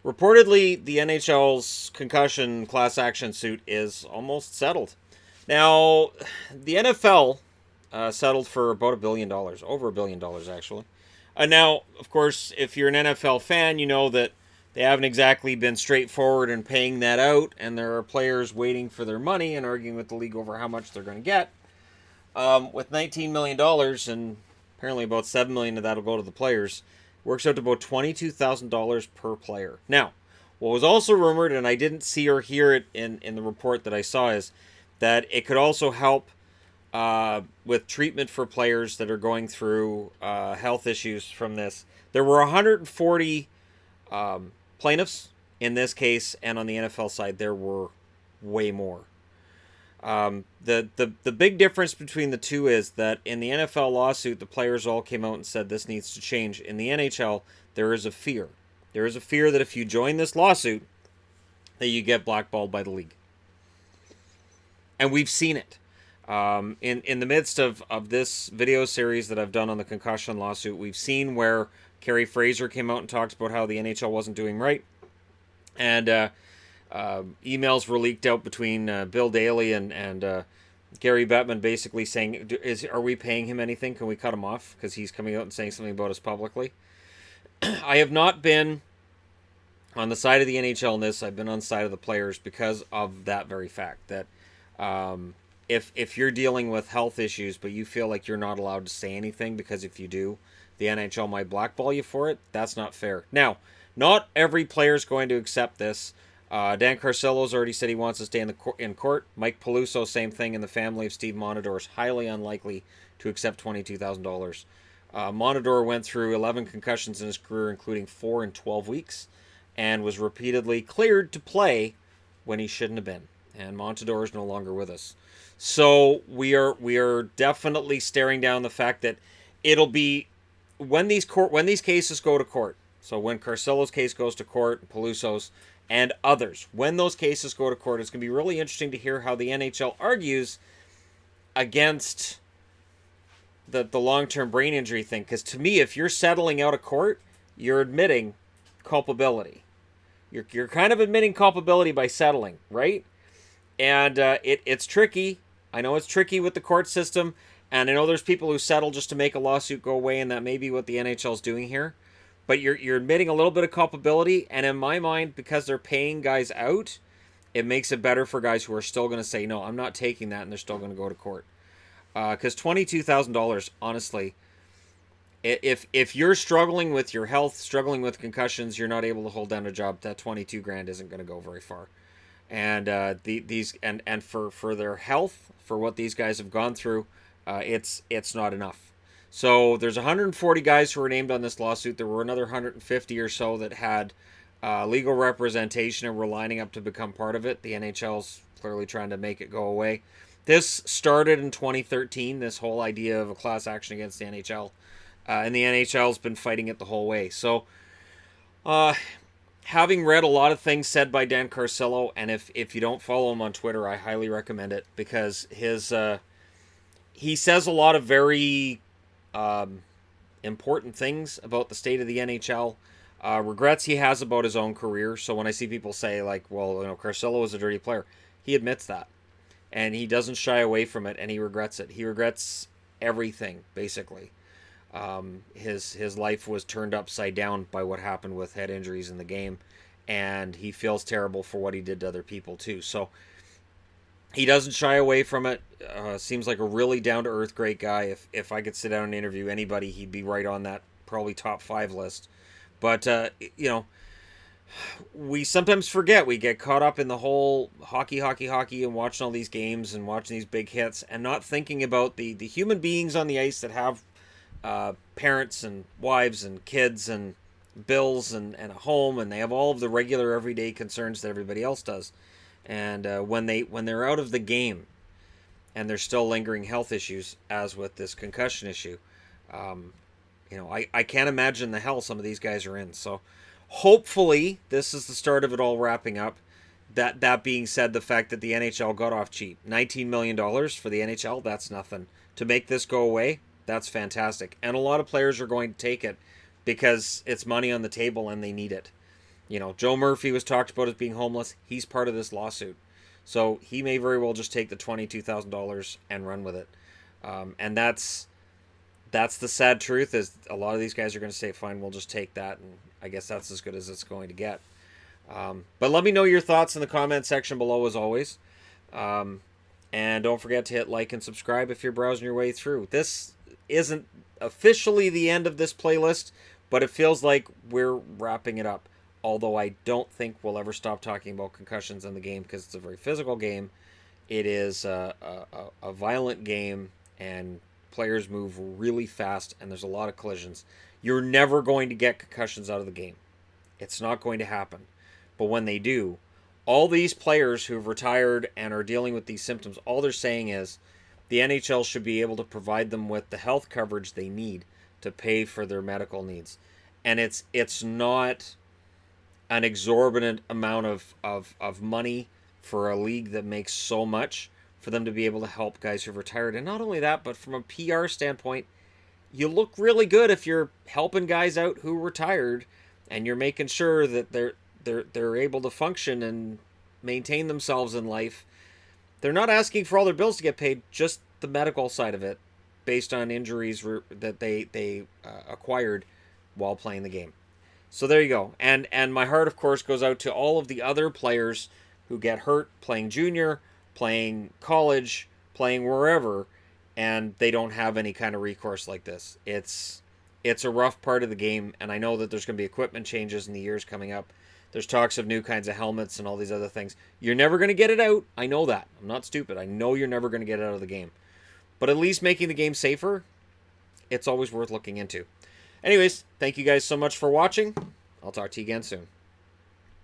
reportedly, the NHL's concussion class action suit is almost settled. Now, the NFL settled for about $1 billion, over $1 billion actually. Now, of course, if you're an NFL fan, you know that they haven't exactly been straightforward in paying that out, and there are players waiting for their money and arguing with the league over how much they're going to get. With $19 million, and apparently about $7 million of that will go to the players, works out to about $22,000 per player. Now, what was also rumored, and I didn't see or hear it in the report that I saw, is that it could also help with treatment for players that are going through health issues from this. There were 140 plaintiffs in this case, and on the NFL side, there were way more. The big difference between the two is that in the NFL lawsuit, the players all came out and said this needs to change. In the NHL, there is a fear. There is a fear that if you join this lawsuit, that you get blackballed by the league. And we've seen it. In the midst of this video series that I've done on the concussion lawsuit, we've seen where Kerry Fraser came out and talked about how the NHL wasn't doing right. And emails were leaked out between Bill Daly and Gary Bettman basically saying, are we paying him anything? Can we cut him off? Because he's coming out and saying something about us publicly. I have not been on the side of the NHL in this. I've been on the side of the players because of that very fact. That if you're dealing with health issues, but you feel like you're not allowed to say anything because if you do, the NHL might blackball you for it, that's not fair. Now, not every player is going to accept this. Dan Carcillo's already said he wants to stay in court. Mike Peluso, same thing, and the family of Steve Monador is highly unlikely to accept $22,000. Monador went through 11 concussions in his career, including 4 in 12 weeks, and was repeatedly cleared to play when he shouldn't have been. And Montador is no longer with us. So we are definitely staring down the fact that it'll be when these cases go to court. So when Carcillo's case goes to court, Peluso's, and others, when those cases go to court, it's going to be really interesting to hear how the NHL argues against the long-term brain injury thing. Because to me, if you're settling out of court, you're admitting culpability. You're kind of admitting culpability by settling, right? And it's tricky. I know it's tricky with the court system, and I know there's people who settle just to make a lawsuit go away, and that may be what the NHL is doing here. But you're admitting a little bit of culpability, and in my mind, because they're paying guys out, it makes it better for guys who are still going to say, no, I'm not taking that, and they're still going to go to court. Because $22,000, honestly, if you're struggling with your health, struggling with concussions, you're not able to hold down a job, that $22,000 isn't going to go very far. And for their health, for what these guys have gone through, it's not enough. So there's 140 guys who were named on this lawsuit. There were another 150 or so that had legal representation and were lining up to become part of it. The NHL's clearly trying to make it go away. This started in 2013, this whole idea of a class action against the NHL. And the NHL's been fighting it the whole way. So having read a lot of things said by Dan Carcillo, and if you don't follow him on Twitter, I highly recommend it, because he says a lot of very important things about the state of the NHL, regrets he has about his own career. So when I see people say, like, well, Carcillo was a dirty player, he admits that, and he doesn't shy away from it, and he regrets it. He regrets everything, basically. His life was turned upside down by what happened with head injuries in the game, and he feels terrible for what he did to other people too. So he doesn't shy away from it. Seems like a really down-to-earth, great guy. If I could sit down and interview anybody, he'd be right on that probably top 5 list. But we sometimes forget. We get caught up in the whole hockey, and watching all these games and watching these big hits, and not thinking about the human beings on the ice that have parents and wives and kids and bills and a home, and they have all of the regular everyday concerns that everybody else does. And when they're out of the game and there's still lingering health issues, as with this concussion issue, I can't imagine the hell some of these guys are in. So hopefully this is the start of it all wrapping up. That being said, the fact that the NHL got off cheap, $19 million for the NHL, that's nothing. To make this go away, that's fantastic. And a lot of players are going to take it because it's money on the table and they need it. Joe Murphy was talked about as being homeless. He's part of this lawsuit. So he may very well just take the $22,000 and run with it. And that's the sad truth, is a lot of these guys are going to say, fine, we'll just take that. And I guess that's as good as it's going to get. But let me know your thoughts in the comment section below, as always. And don't forget to hit like and subscribe if you're browsing your way through. This isn't officially the end of this playlist, but it feels like we're wrapping it up. Although I don't think we'll ever stop talking about concussions in the game, because it's a very physical game. It is a violent game, and players move really fast, and there's a lot of collisions. You're never going to get concussions out of the game. It's not going to happen. But when they do, all these players who've retired and are dealing with these symptoms, all they're saying is the NHL should be able to provide them with the health coverage they need to pay for their medical needs. And it's not an exorbitant amount of money for a league that makes so much, for them to be able to help guys who've retired. And not only that, but from a PR standpoint, you look really good if you're helping guys out who retired, and you're making sure that they're able to function and maintain themselves in life. They're not asking for all their bills to get paid, just the medical side of it, based on injuries that they acquired while playing the game. So there you go. And my heart, of course, goes out to all of the other players who get hurt playing junior, playing college, playing wherever, and they don't have any kind of recourse like this. It's a rough part of the game, and I know that there's going to be equipment changes in the years coming up. There's talks of new kinds of helmets and all these other things. You're never going to get it out. I know that. I'm not stupid. I know you're never going to get it out of the game. But at least making the game safer, it's always worth looking into. Anyways, thank you guys so much for watching. I'll talk to you again soon.